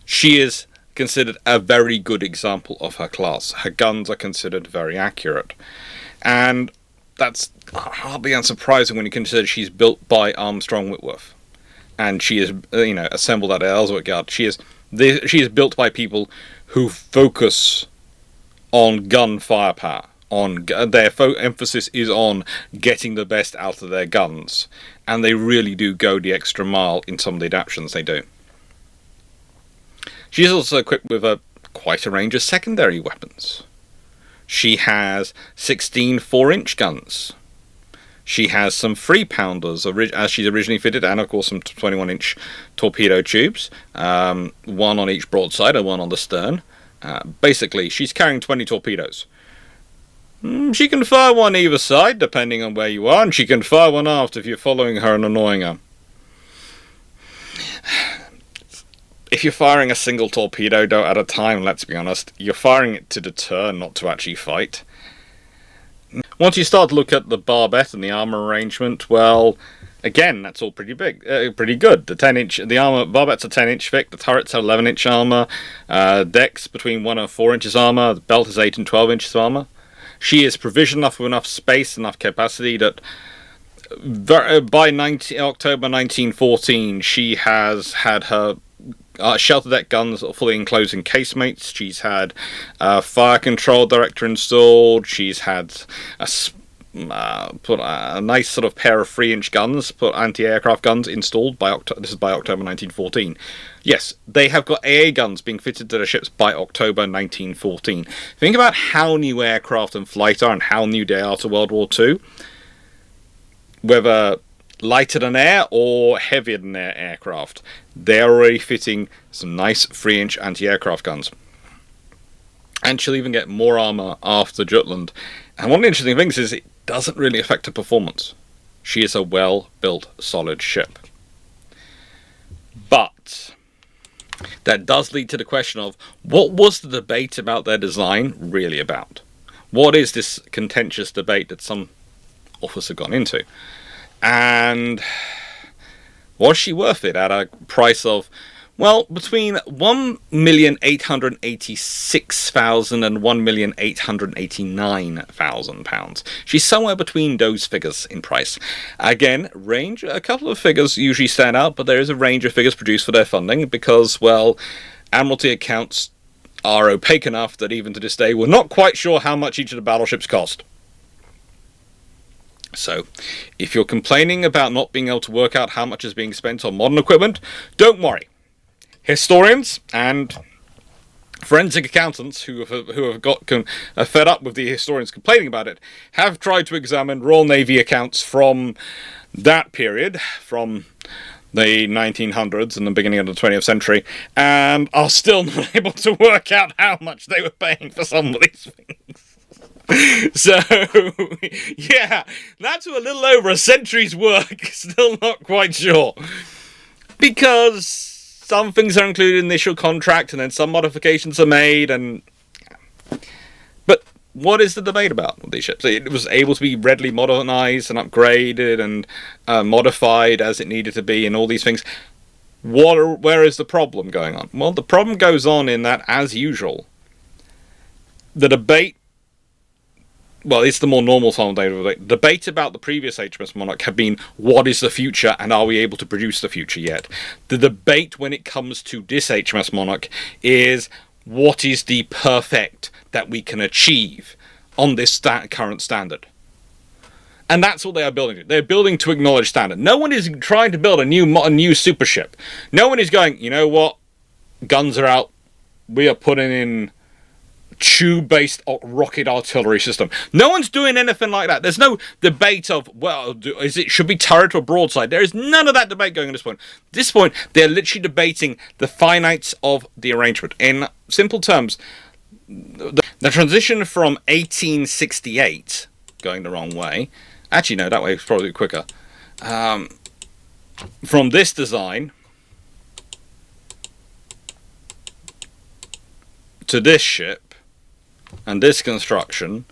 She is considered a very good example of her class. Her guns are considered very accurate, and that's hardly unsurprising when you consider she's built by Armstrong Whitworth, and she is, assembled at Ellswick Yard. She is built by people who focus on gun firepower. Their emphasis is on getting the best out of their guns, and they really do go the extra mile in some of the adaptations they do. She is also equipped with quite a range of secondary weapons. She has 16 4-inch guns. She has some 3-pounders, as she's originally fitted, and of course some 21-inch torpedo tubes, one on each broadside and one on the stern. Basically, she's carrying 20 torpedoes. She can fire one either side, depending on where you are, and she can fire one aft if you're following her and annoying her. If you're firing a single torpedo at a time, let's be honest, you're firing it to deter, not to actually fight. Once you start to look at the barbette and the armor arrangement, well, again, that's all pretty big, pretty good. The armor barbette's are 10-inch thick, the turrets are 11-inch armor, decks between 1 and 4 inches armor, the belt is 8 and 12 inches armor. She is provisioned enough with enough space, enough capacity that by October 1914, she has had her shelter deck guns fully enclosed in casemates. She's had a fire control director installed. She's had put a nice sort of pair of 3-inch guns, put anti-aircraft guns installed by this is by October 1914. Yes, they have got AA guns being fitted to their ships by October 1914. Think about how new aircraft and flight are and how new they are to World War II. Whether lighter than air or heavier than air aircraft, they're already fitting some nice 3-inch anti-aircraft guns. And she'll even get more armor after Jutland. And one of the interesting things is it doesn't really affect her performance. She is a well-built, solid ship. But that does lead to the question of, what was the debate about their design really about? What is this contentious debate that some authors have gone into? And was she worth it at a price of, well, between £1,886,000 and £1,889,000. She's somewhere between those figures in price. Again, range, a couple of figures usually stand out, but there is a range of figures produced for their funding because, well, Admiralty accounts are opaque enough that even to this day we're not quite sure how much each of the battleships cost. So, if you're complaining about not being able to work out how much is being spent on modern equipment, don't worry. Historians and forensic accountants who are fed up with the historians complaining about it have tried to examine Royal Navy accounts from that period, from the 1900s and the beginning of the 20th century, and are still not able to work out how much they were paying for some of these things. So, yeah, that's a little over a century's work, still not quite sure. Because some things are included in the initial contract, and then some modifications are made, but what is the debate about with these ships? It was able to be readily modernized and upgraded and modified as it needed to be, and all these things. Where is the problem going on? Well, the problem goes on in that, as usual, the debate, well, it's the more normal time of day debate about the previous HMS Monarch have been, what is the future and are we able to produce the future yet? The debate when it comes to this HMS Monarch is, what is the perfect that we can achieve on this current standard? And that's what they are building. They're building to acknowledge standard. No one is trying to build a new super ship. No one is going, you know what, guns are out, we are putting in tube-based rocket artillery system. No one's doing anything like that. There's no debate of, well, should be turret or broadside. There is none of that debate going at this point. At this point, they're literally debating the finites of the arrangement. In simple terms, the transition from 1868, going the wrong way, actually no, that way is probably quicker, from this design to this ship, and this construction,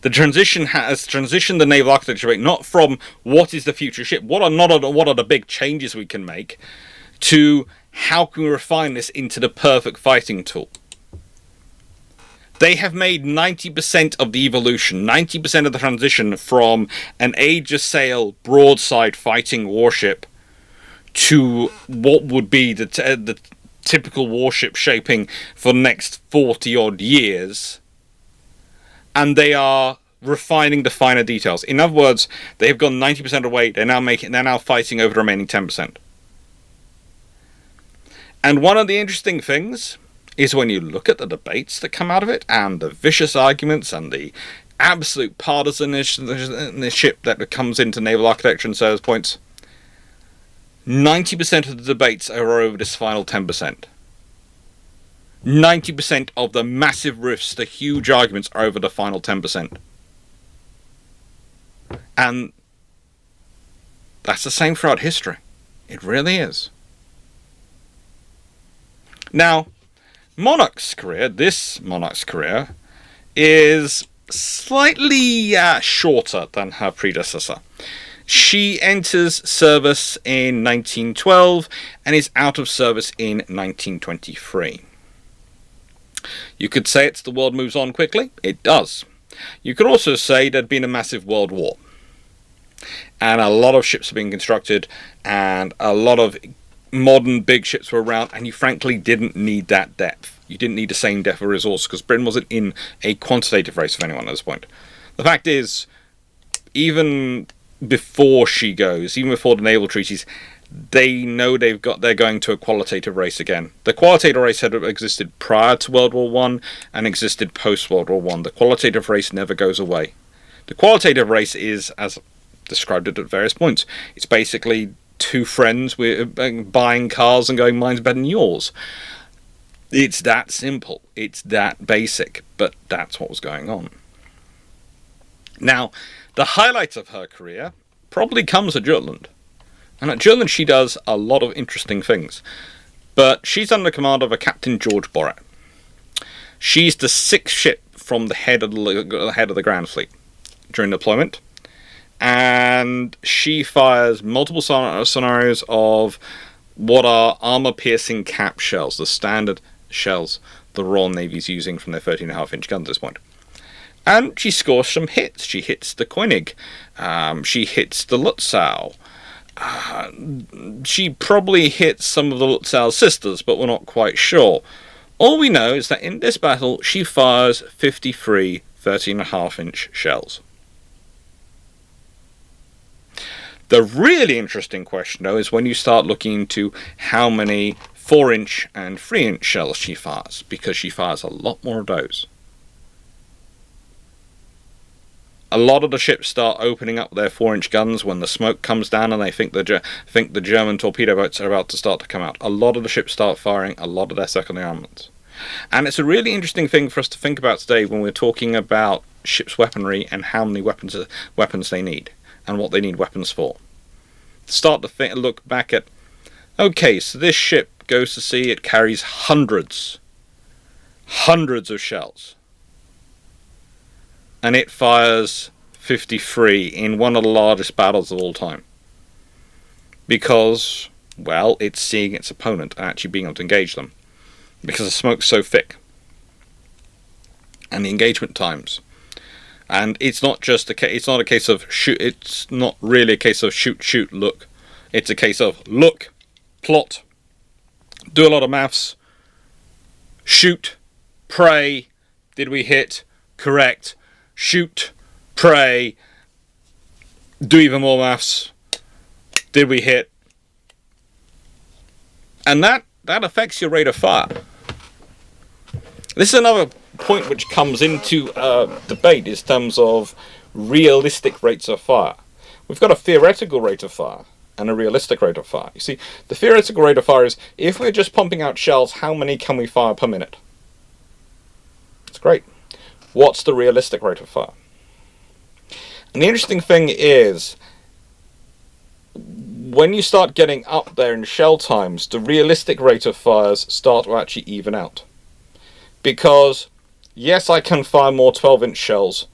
the transition has transitioned the naval architecture not from what is the future ship, what are the big changes we can make, to how can we refine this into the perfect fighting tool. They have made 90% of the evolution, 90% of the transition from an age-of-sail broadside fighting warship to what would be the typical warship shaping for the next 40-odd years, and they are refining the finer details. In other words, they have gone 90% of the way. They're now fighting over the remaining 10%. And one of the interesting things is when you look at the debates that come out of it, and the vicious arguments, and the absolute partisanship that comes into naval architecture and service points, 90% of the debates are over this final 10%. 90% of the massive rifts, the huge arguments, are over the final 10%. And that's the same throughout history. It really is. Now, this Monarch's career, is slightly shorter than her predecessor. She enters service in 1912 and is out of service in 1923. You could say it's the world moves on quickly. It does. You could also say there'd been a massive world war. And a lot of ships were being constructed, and a lot of modern big ships were around, and you frankly didn't need that depth. You didn't need the same depth of resource, because Britain wasn't in a quantitative race with anyone at this point. The fact is, even before she goes, even before the naval treaties, they know they're going to a qualitative race again. The qualitative race had existed prior to World War I and existed post World War I. The qualitative race never goes away. The qualitative race is, as described it at various points, it's basically two friends buying cars and going, mine's better than yours. It's that simple. It's that basic. But that's what was going on. Now, the highlight of her career probably comes at Jutland. And at Jutland she does a lot of interesting things. But she's under command of a Captain George Borat. She's the 6th ship from the head of the Grand Fleet during deployment, and she fires multiple scenarios of what are armor-piercing cap shells, the standard shells the Royal Navy's using from their 13.5-inch guns at this point. And she scores some hits. She hits the Koenig. She hits the Lutzow. She probably hits some of the Lutzow's sisters, but we're not quite sure. All we know is that in this battle, she fires 53 13.5-inch shells. The really interesting question, though, is when you start looking into how many 4-inch and 3-inch shells she fires, because she fires a lot more of those. A lot of the ships start opening up their 4-inch guns when the smoke comes down and they think the German torpedo boats are about to start to come out. A lot of the ships start firing a lot of their secondary armaments. And it's a really interesting thing for us to think about today when we're talking about ships' weaponry and how many weapons they need and what they need weapons for. Start to look back at, okay, so this ship goes to sea, it carries hundreds of shells. And it fires 53 in one of the largest battles of all time. Because, well, it's seeing its opponent and actually being able to engage them. Because the smoke's so thick. And the engagement times. And it's not just it's not a case of shoot, it's not really a case of shoot, look. It's a case of look, plot, do a lot of maths, shoot, pray, did we hit, correct, shoot, pray, do even more maths, did we hit, and that affects your rate of fire. This is another point which comes into debate in terms of realistic rates of fire. We've got a theoretical rate of fire and a realistic rate of fire. You see, the theoretical rate of fire is, if we're just pumping out shells, how many can we fire per minute? It's great. What's the realistic rate of fire? And the interesting thing is, when you start getting up there in shell times, the realistic rate of fires start to actually even out. Because, yes, I can fire more 12-inch shells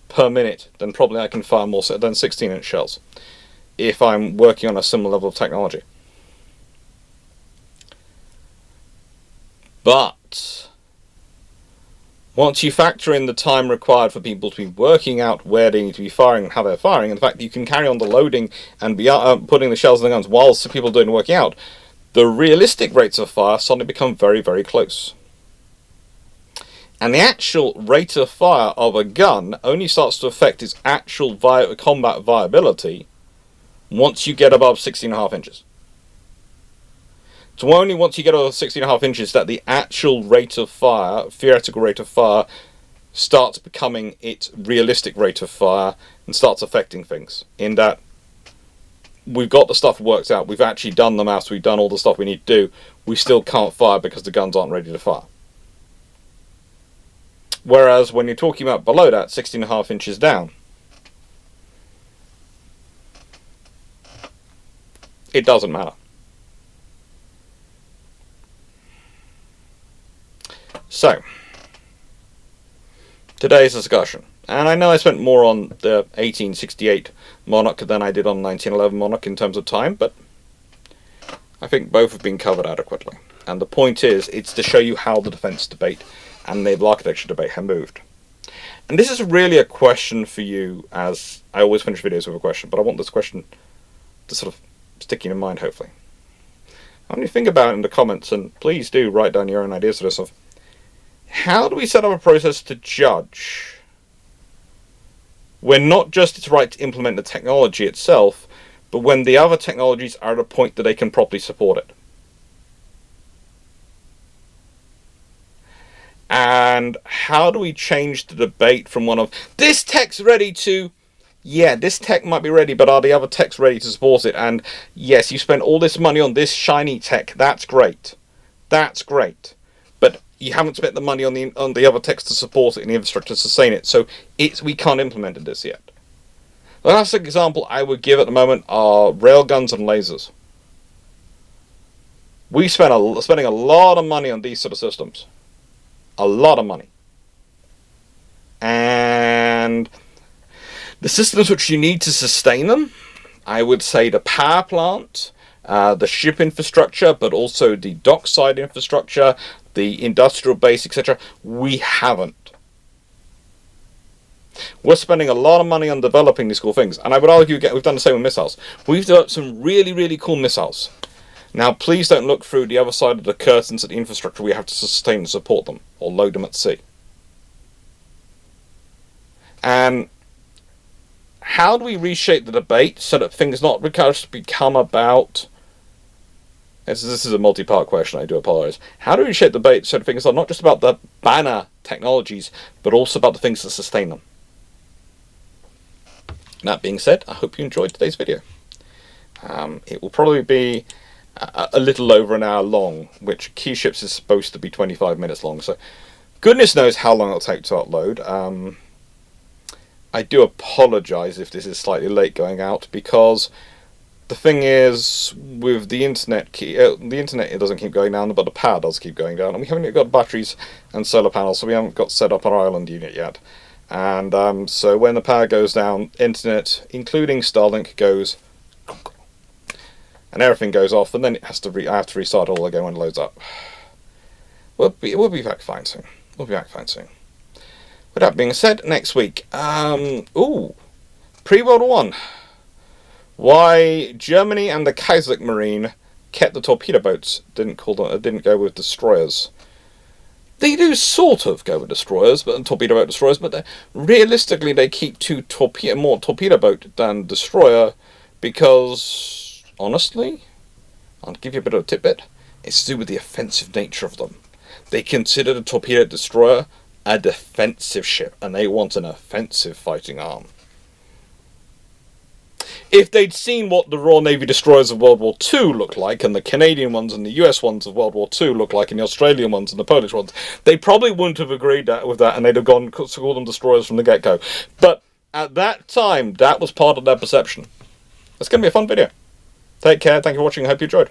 per minute than probably I can fire more than 16-inch shells if I'm working on a similar level of technology. But once you factor in the time required for people to be working out where they need to be firing and how they're firing, and the fact that you can carry on the loading and be putting the shells in the guns whilst people are doing the working out, the realistic rates of fire suddenly become very, very close. And the actual rate of fire of a gun only starts to affect its actual combat viability once you get above 16.5 inches. So only once you get over 16.5 inches that the actual rate of fire, theoretical rate of fire, starts becoming its realistic rate of fire and starts affecting things. In that we've got the stuff worked out, we've actually done the maths, we've done all the stuff we need to do, we still can't fire because the guns aren't ready to fire. Whereas when you're talking about below that, 16.5 inches down, it doesn't matter. So, today's discussion. And I know I spent more on the 1868 Monarch than I did on 1911 Monarch in terms of time, but I think both have been covered adequately. And the point is, it's to show you how the defence debate and naval architecture debate have moved. And this is really a question for you, as I always finish videos with a question, but I want this question to sort of stick in your mind, hopefully. When you think about it in the comments, and please do write down your own ideas for this, of how do we set up a process to judge when not just it's right to implement the technology itself, but when the other technologies are at a point that they can properly support it? And how do we change the debate from one of, this tech's ready, to, yeah, this tech might be ready, but are the other techs ready to support it? And yes, you spent all this money on this shiny tech, that's great. That's great. But you haven't spent the money on the other techs to support it and the infrastructure to sustain it, so we can't implement this yet. The last example I would give at the moment are railguns and lasers. We spending a lot of money on these sort of systems. A lot of money. And the systems which you need to sustain them, I would say the power plant, the ship infrastructure, but also the dockside infrastructure, the industrial base, etc. We haven't. We're spending a lot of money on developing these cool things, and I would argue we've done the same with missiles. We've developed some really, really cool missiles. Now, please don't look through the other side of the curtains at the infrastructure we have to sustain and support them, or load them at sea. And how do we reshape the debate so that things not become about... This is a multi-part question, I do apologise. How do we reshape the debate so that things are not just about the banner technologies, but also about the things that sustain them? That being said, I hope you enjoyed today's video. It will probably be a little over an hour long, which Key Ships is supposed to be 25 minutes long, so goodness knows how long it'll take to upload. I do apologise if this is slightly late going out, because the thing is, with the internet, it doesn't keep going down, but the power does keep going down, and we haven't yet got batteries and solar panels, so we haven't got set up our island unit yet. And so when the power goes down, internet, including Starlink, goes, and everything goes off, and then I have to restart all again when it loads up. We'll be back fine soon. We'll be back fine soon. With that being said, next week, pre-World War I. Why Germany and the Kaiserliche kept the torpedo boats, didn't go with destroyers. They do sort of go with destroyers, but torpedo boat destroyers, but realistically they keep more torpedo boat than destroyer, because, honestly, I'll give you a bit of a tidbit, it's to do with the offensive nature of them. They consider the torpedo destroyer a defensive ship, and they want an offensive fighting arm. If they'd seen what the Royal Navy destroyers of World War II looked like, and the Canadian ones and the US ones of World War II looked like, and the Australian ones and the Polish ones, they probably wouldn't have agreed with that, and they'd have gone to call them destroyers from the get-go. But at that time, that was part of their perception. It's going to be a fun video. Take care, thank you for watching, I hope you enjoyed.